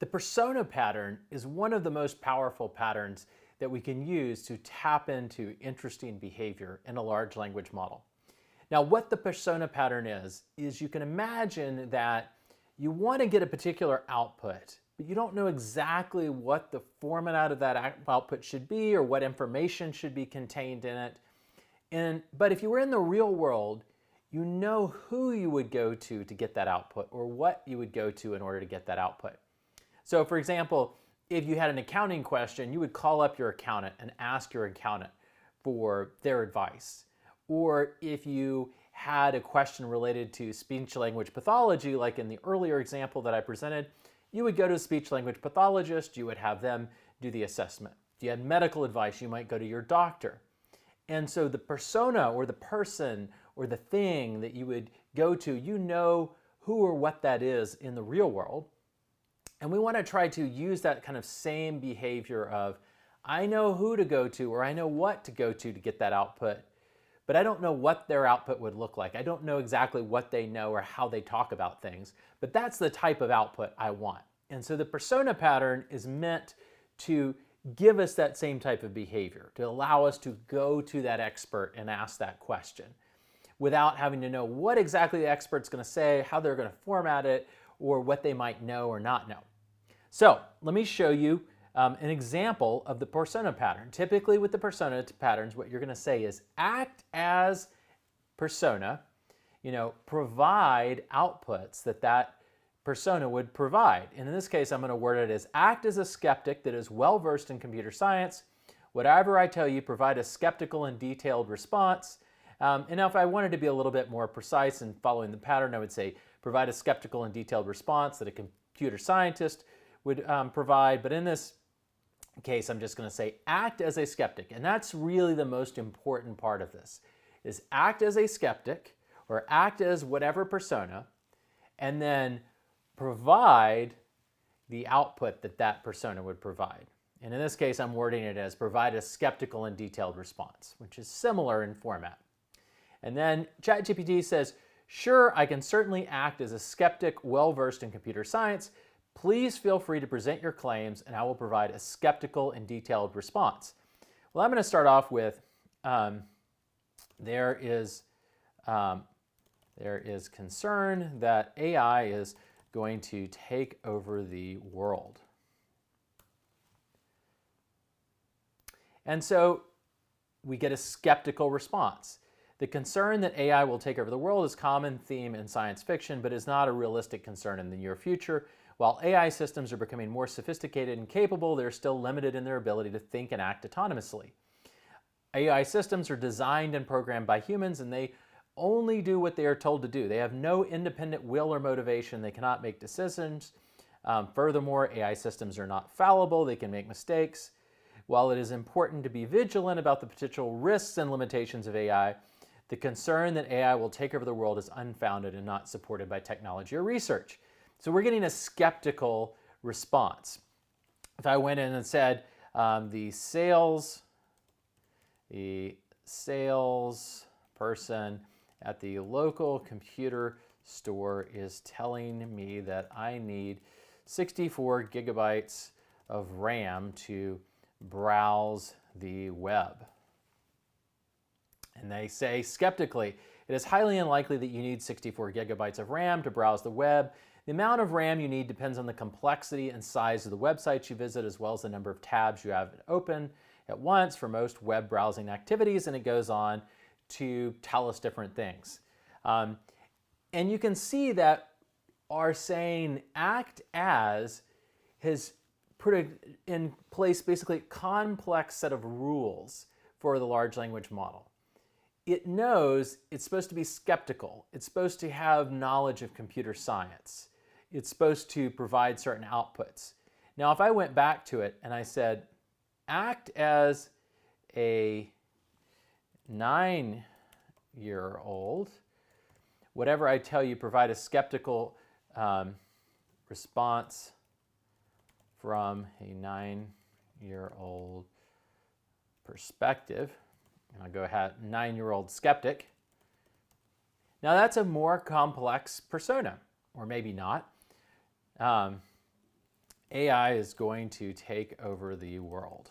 The persona pattern is one of the most powerful patterns that we can use to tap into interesting behavior in a large language model. Now, what the persona pattern is you can imagine that you want to get a particular output, but you don't know exactly what the format of that output should be or what information should be contained in it. But if you were in the real world, you know who you would go to get that output or what you would go to in order to get that output. So for example, if you had an accounting question, you would call up your accountant and ask your accountant for their advice. Or if you had a question related to speech-language pathology, like in the earlier example that I presented, you would go to a speech-language pathologist, you would have them do the assessment. If you had medical advice, you might go to your doctor. And so the persona or the person or the thing that you would go to, you know who or what that is in the real world. And we want to try to use that kind of same behavior of, I know who to go to or I know what to go to get that output, but I don't know what their output would look like. I don't know exactly what they know or how they talk about things, but that's the type of output I want. And so the persona pattern is meant to give us that same type of behavior, to allow us to go to that expert and ask that question without having to know what exactly the expert's going to say, how they're going to format it, or what they might know or not know. So let me show you an example of the persona pattern. Typically with the persona patterns, what you're going to say is act as persona, provide outputs that persona would provide. And in this case, I'm going to word it as act as a skeptic that is well-versed in computer science. Whatever I tell you, provide a skeptical and detailed response. And now if I wanted to be a little bit more precise and following the pattern, I would say provide a skeptical and detailed response that a computer scientist would provide. But in this case, I'm just going to say act as a skeptic. And that's really the most important part of this, is act as a skeptic or act as whatever persona, and then provide the output that persona would provide. And in this case, I'm wording it as provide a skeptical and detailed response, which is similar in format. And then ChatGPT says, sure, I can certainly act as a skeptic well-versed in computer science. Please feel free to present your claims and I will provide a skeptical and detailed response. Well, I'm going to start off with there is concern that AI is going to take over the world. And so we get a skeptical response. The concern that AI will take over the world is a common theme in science fiction, but is not a realistic concern in the near future. While AI systems are becoming more sophisticated and capable, they're still limited in their ability to think and act autonomously. AI systems are designed and programmed by humans, and they only do what they are told to do. They have no independent will or motivation. They cannot make decisions. Furthermore, AI systems are not fallible. They can make mistakes. While it is important to be vigilant about the potential risks and limitations of AI, the concern that AI will take over the world is unfounded and not supported by technology or research. So we're getting a skeptical response. If I went in and said the sales person at the local computer store is telling me that I need 64 gigabytes of RAM to browse the web. And they say skeptically, it is highly unlikely that you need 64 gigabytes of RAM to browse the web. The amount of RAM you need depends on the complexity and size of the websites you visit, as well as the number of tabs you have open at once for most web browsing activities, and it goes on to tell us different things. And you can see that our saying act as has put in place basically a complex set of rules for the large language model. It knows it's supposed to be skeptical. It's supposed to have knowledge of computer science. It's supposed to provide certain outputs. Now, if I went back to it and I said, act as a 9-year-old, whatever I tell you, provide a skeptical response from a 9-year-old perspective. And I'll go ahead, 9-year-old skeptic. Now that's a more complex persona, or maybe not. AI is going to take over the world.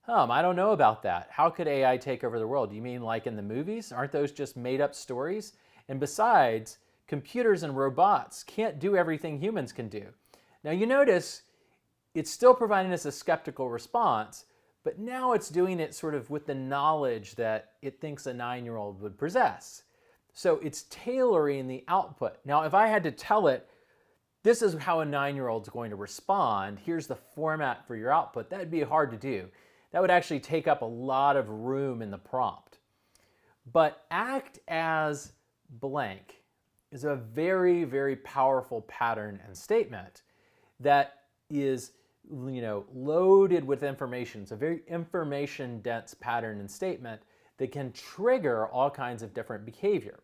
I don't know about that. How could AI take over the world? You mean like in the movies? Aren't those just made up stories? And besides, computers and robots can't do everything humans can do. Now you notice it's still providing us a skeptical response, but now it's doing it sort of with the knowledge that it thinks a 9-year-old would possess. So it's tailoring the output. Now, if I had to tell it, this is how a 9-year-old's going to respond, here's the format for your output, that'd be hard to do. That would actually take up a lot of room in the prompt. But act as blank is a very, very powerful pattern and statement that is, loaded with information. It's a very information-dense pattern and statement that can trigger all kinds of different behavior.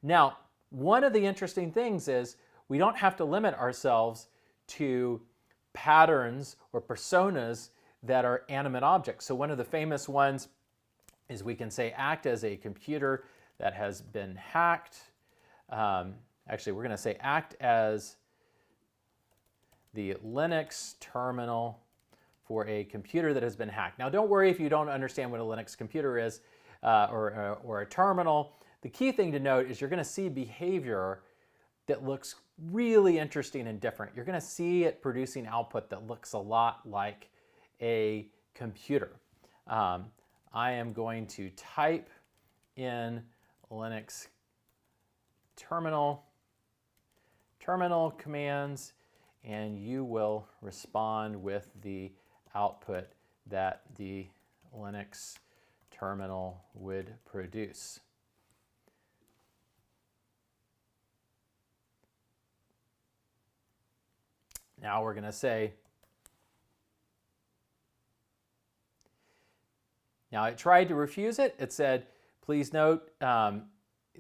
Now, one of the interesting things is we don't have to limit ourselves to patterns or personas that are animate objects. So one of the famous ones is we can say act as a computer that has been hacked. Actually, we're going to say act as the Linux terminal for a computer that has been hacked. Now, don't worry if you don't understand what a Linux computer is or a terminal. The key thing to note is you're going to see behavior that looks really interesting and different. You're going to see it producing output that looks a lot like a computer. I am going to type in Linux terminal commands, and you will respond with the output that the Linux terminal would produce. Now we're going to say, now it tried to refuse it. It said, please note that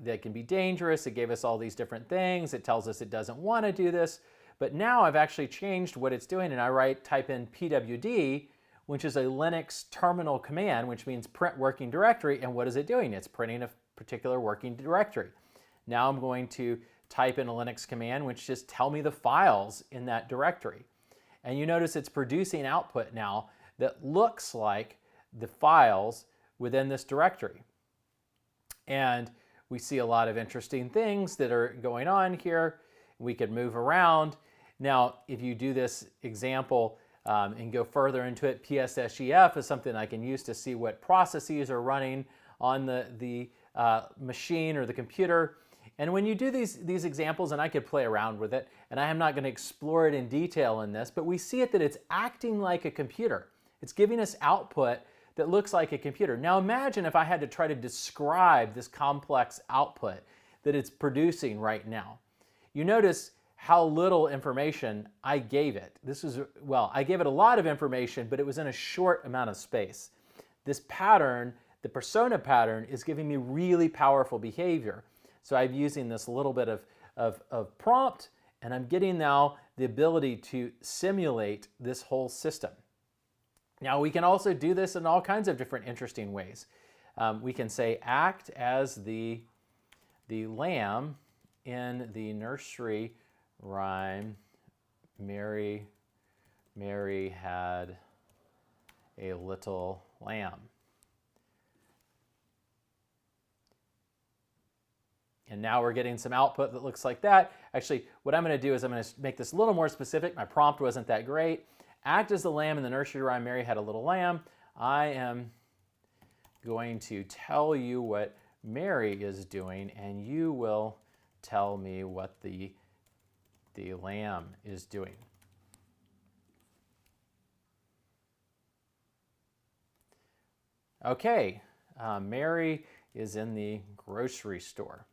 it can be dangerous. It gave us all these different things. It tells us it doesn't want to do this. But now I've actually changed what it's doing, and I type in pwd, which is a Linux terminal command, which means print working directory. And what is it doing? It's printing a particular working directory. Now I'm going to type in a Linux command, which just tell me the files in that directory. And you notice it's producing output now that looks like the files within this directory. And we see a lot of interesting things that are going on here. We could move around. Now, if you do this example and go further into it, PSSGF is something I can use to see what processes are running on the machine or the computer. And when you do these examples, and I could play around with it, and I am not going to explore it in detail in this, but we see it that it's acting like a computer. It's giving us output that looks like a computer. Now imagine if I had to try to describe this complex output that it's producing right now. You notice how little information I gave it. I gave it a lot of information, but it was in a short amount of space. This pattern, the persona pattern, is giving me really powerful behavior. So I'm using this little bit of prompt, and I'm getting now the ability to simulate this whole system. Now we can also do this in all kinds of different interesting ways. We can say act as the lamb in the nursery rhyme, Mary had a little lamb. And now we're getting some output that looks like that. Actually, what I'm going to do is I'm going to make this a little more specific. My prompt wasn't that great. Act as the lamb in the nursery rhyme, Mary had a little lamb. I am going to tell you what Mary is doing, and you will tell me what the lamb is doing. Okay, Mary is in the grocery store.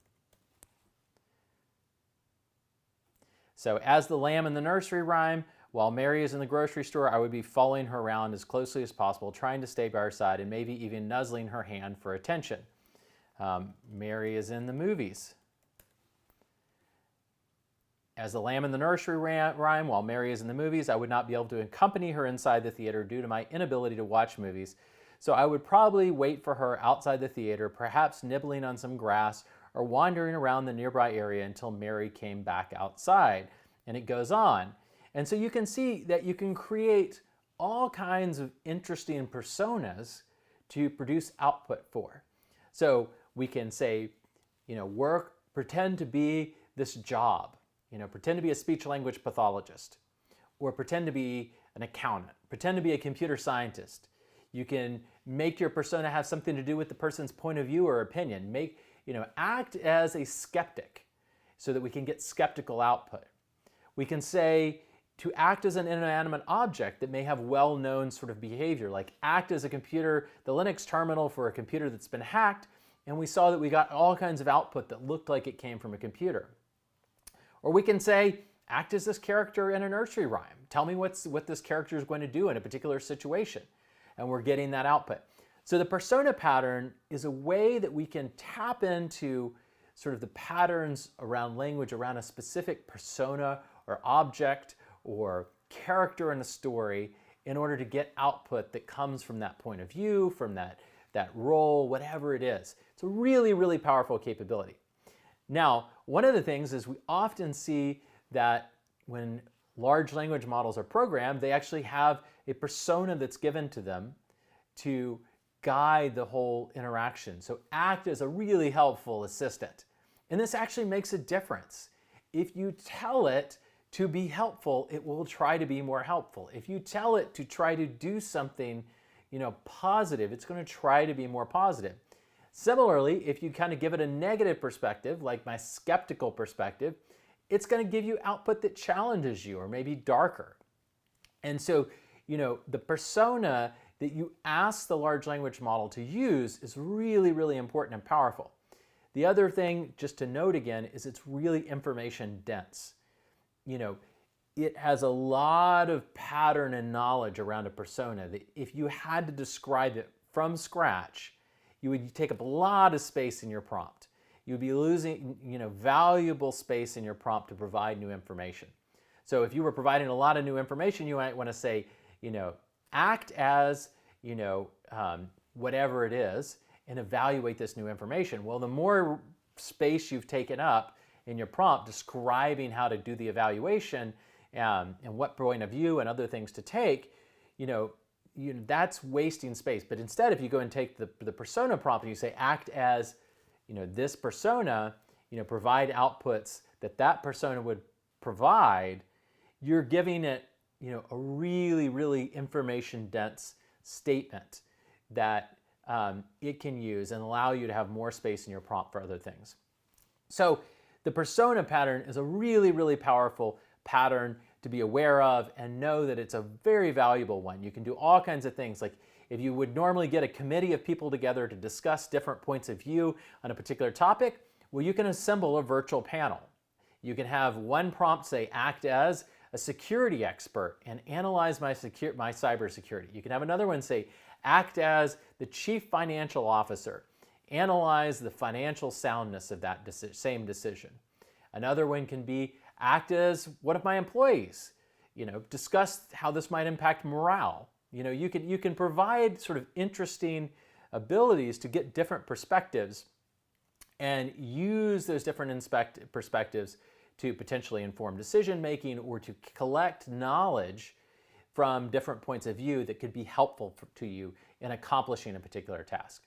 So as the lamb in the nursery rhyme, while Mary is in the grocery store, I would be following her around as closely as possible, trying to stay by her side and maybe even nuzzling her hand for attention. Mary is in the movies. As the lamb in the nursery rhyme, while Mary is in the movies, I would not be able to accompany her inside the theater due to my inability to watch movies. So I would probably wait for her outside the theater, perhaps nibbling on some grass or wandering around the nearby area until Mary came back outside. And it goes on. And so you can see that you can create all kinds of interesting personas to produce output for. So we can say, pretend to be this job, pretend to be a speech language pathologist, or pretend to be an accountant, pretend to be a computer scientist. You can make your persona have something to do with the person's point of view or opinion. Act as a skeptic so that we can get skeptical output. We can say to act as an inanimate object that may have well-known sort of behavior, like act as a computer, the Linux terminal for a computer that's been hacked, and we saw that we got all kinds of output that looked like it came from a computer. Or we can say, act as this character in a nursery rhyme. Tell me what this character is going to do in a particular situation. And we're getting that output. So the persona pattern is a way that we can tap into sort of the patterns around language, around a specific persona or object or character in a story in order to get output that comes from that point of view, from that role, whatever it is. It's a really, really powerful capability. Now, one of the things is we often see that when large language models are programmed, they actually have a persona that's given to them to guide the whole interaction. So act as a really helpful assistant. And this actually makes a difference. If you tell it to be helpful, it will try to be more helpful. If you tell it to try to do something, positive, it's going to try to be more positive. Similarly, if you kind of give it a negative perspective, like my skeptical perspective, it's going to give you output that challenges you or maybe darker. And so, the persona that you ask the large language model to use is really, really important and powerful. The other thing, just to note again, is it's really information dense. It has a lot of pattern and knowledge around a persona that if you had to describe it from scratch, you would take up a lot of space in your prompt. You would be losing, valuable space in your prompt to provide new information. So if you were providing a lot of new information, you might want to say, act as, whatever it is, and evaluate this new information. Well, the more space you've taken up in your prompt describing how to do the evaluation and what point of view and other things to take, that's wasting space. But instead, if you go and take the persona prompt and you say, act as, this persona, provide outputs that persona would provide, you're giving it, a really, really information-dense statement that it can use and allow you to have more space in your prompt for other things. So the persona pattern is a really, really powerful pattern to be aware of and know that it's a very valuable one. You can do all kinds of things, like if you would normally get a committee of people together to discuss different points of view on a particular topic, well, you can assemble a virtual panel. You can have one prompt say, act as a security expert and analyze my cybersecurity. You can have another one say, act as the chief financial officer, analyze the financial soundness of that same decision. Another one can be, act as one of my employees, discuss how this might impact morale. You can provide sort of interesting abilities to get different perspectives and use those different perspectives to potentially inform decision making or to collect knowledge from different points of view that could be helpful to you in accomplishing a particular task.